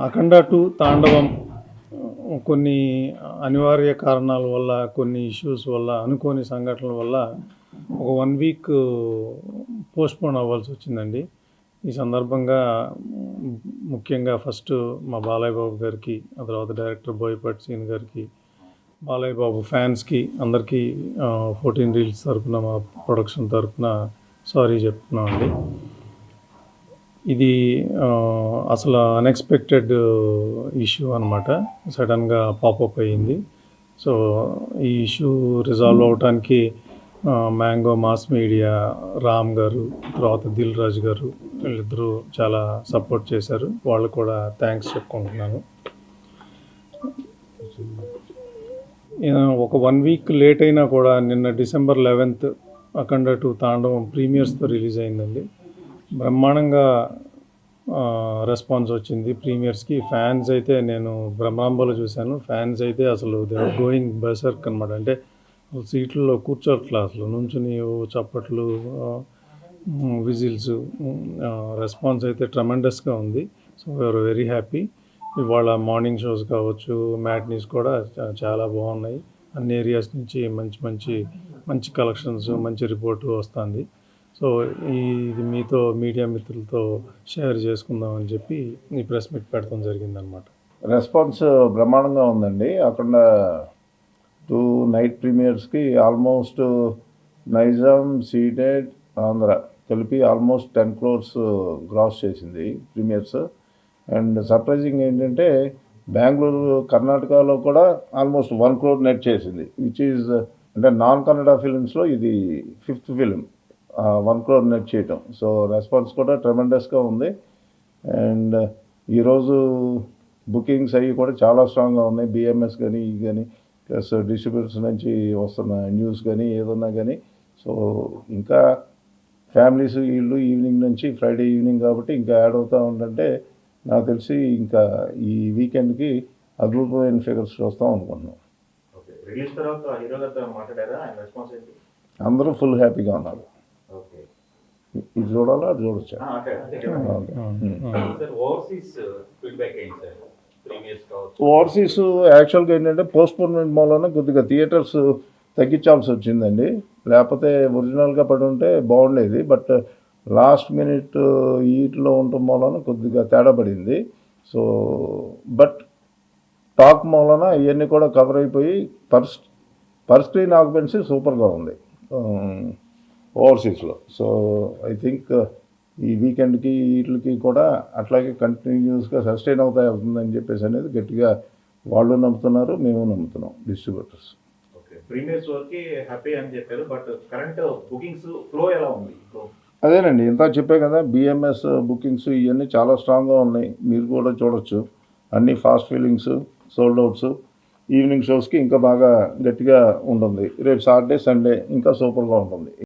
అఖండ 2 తాండవం కొన్ని అనివార్య కారణాల వల్ల, కొన్ని ఇష్యూస్ వల్ల, అనుకోని సంఘటనల వల్ల ఒక 1 వీక్ పోస్ట్‌పోన్ అవ్వాల్సి వచ్చిందండి. ఈ సందర్భంగా ముఖ్యంగా ఫస్ట్ మా బాలయ్య బాబు గారికి, ఆ తర్వాత డైరెక్టర్ బోయపాటి సీను గారికి, బాలయ్య బాబు ఫ్యాన్స్కి అందరికీ 14 రీల్స్ తరపున, మా ప్రొడక్షన్ తరపున సారీ చెప్తున్నామండి. ఇది అసలు అన్ఎక్స్పెక్టెడ్ ఇష్యూ అనమాట. సడన్గా పాపప్ అయ్యింది. సో ఈ ఇష్యూ రిజాల్వ్ అవడానికి మ్యాంగో మాస్ మీడియా, రామ్ గారు, తర్వాత దిల్ రాజు గారు వీళ్ళిద్దరూ చాలా సపోర్ట్ చేశారు. వాళ్ళు కూడా థ్యాంక్స్ చెప్పుకుంటున్నాను. ఒక 1 వీక్ లేట్ అయినా కూడా నిన్న December 11th అఖండ 2 తాండవం ప్రీమియర్స్తో రిలీజ్ అయిందండి. బ్రహ్మాండంగా రెస్పాన్స్ వచ్చింది ప్రీమియర్స్కి. ఫ్యాన్స్ అయితే నేను బ్రహ్మాంబలో చూశాను. ఫ్యాన్స్ అయితే అసలు దే ఆర్ గోయింగ్ బర్సర్క్ అనమాట. అంటే సీట్లలో కూర్చోట్ల, అసలు నుంచుని చప్పట్లు, విజిల్స్, రెస్పాన్స్ అయితే ట్రమెండస్గా ఉంది. So we are very happy. ఇవాళ మార్నింగ్ షోస్ కావచ్చు, మ్యాట్నీస్ కూడా చాలా బాగున్నాయి. అన్ని ఏరియాస్ నుంచి మంచి కలెక్షన్స్, మంచి రిపోర్టు వస్తుంది. సో ఇది మీతో మీడియా మిత్రులతో షేర్ చేసుకుందామని చెప్పి ఈ ప్రెస్ మీట్ పెట్టడం జరిగిందనమాట. రెస్పాన్స్ బ్రహ్మాండంగా ఉందండి. అక్కడ 2 నైట్ ప్రీమియర్స్కి ఆల్మోస్ట్ నైజాం, సీటెడ్, ఆంధ్ర కలిపి ఆల్మోస్ట్ 10 crores గ్రాస్ చేసింది ప్రీమియర్స్. అండ్ సర్ప్రైజింగ్ ఏంటంటే బెంగళూరు, కర్ణాటకలో కూడా ఆల్మోస్ట్ 1 crore నెట్ చేసింది, విచ్ ఈజ్ అంటే నాన్ కన్నడ ఫిలిమ్స్లో ఇది 5th ఫిలిం 1 crore నెట్ చేయటం. సో రెస్పాన్స్ కూడా ట్రెమెండస్గా ఉంది. అండ్ ఈరోజు బుకింగ్స్ అవి కూడా చాలా స్ట్రాంగ్గా ఉన్నాయి. బిఎంఎస్ కానీ ఇవి కానీ ప్లస్ డిస్ట్రిబ్యూటర్స్ నుంచి వస్తున్న న్యూస్ కానీ ఏదన్నా కానీ. సో ఇంకా ఫ్యామిలీస్ వీళ్ళు ఈవినింగ్ నుంచి, ఫ్రైడే ఈవినింగ్ కాబట్టి ఇంకా యాడ్ అవుతూ ఉంటుంటే నాకు తెలిసి ఇంకా ఈ వీకెండ్కి అద్భుతమైన ఫిగర్స్ చూస్తాం అనుకుంటున్నాం. అందరూ ఫుల్ హ్యాపీగా ఉన్నారు. ఇది చూడాలా, అది చూడొచ్చా? ఓవర్సీస్ యాక్చువల్గా ఏంటంటే పోస్ట్పోన్మెంట్ మూలన కొద్దిగా థియేటర్స్ తగ్గించాల్సి వచ్చిందండి. లేకపోతే ఒరిజినల్గా పడి ఉంటే బాగుండేది. బట్ లాస్ట్ మినిట్ ఈట్లో ఉండటం మూలన కొద్దిగా తేడా పడింది. సో బట్ టాక్ మూలన ఇవన్నీ కూడా కవర్ అయిపోయి పర్ స్క్రీన్ ఆక్యుపెన్సీ సూపర్గా ఉంది ఓవర్సీస్లో. సో ఐ థింక్ ఈ వీకెండ్కి వీటికి కూడా అట్లాగే కంటిన్యూస్గా సస్టైన్ అవుతుందని చెప్పేసి అనేది గట్టిగా వాళ్ళు నమ్ముతున్నారు, మేము నమ్ముతున్నాం, డిస్ట్రిబ్యూటర్స్. ప్రీమియర్స్ వరకు హ్యాపీ అని చెప్పారు. బట్ కరెంట్ బుకింగ్స్ ఫ్లో ఎలా ఉంది? అదేనండి, ఇంత చెప్పే కదా, బిఎంఎస్ బుకింగ్స్ ఇవన్నీ చాలా స్ట్రాంగ్గా ఉన్నాయి. మీరు కూడా చూడొచ్చు. అన్ని fast fillings, sold outs. Evening షోస్కి ఇంకా బాగా గట్టిగా ఉంటుంది. రేపు సాటర్డే, సండే ఇంకా సూపర్గా ఉంటుంది.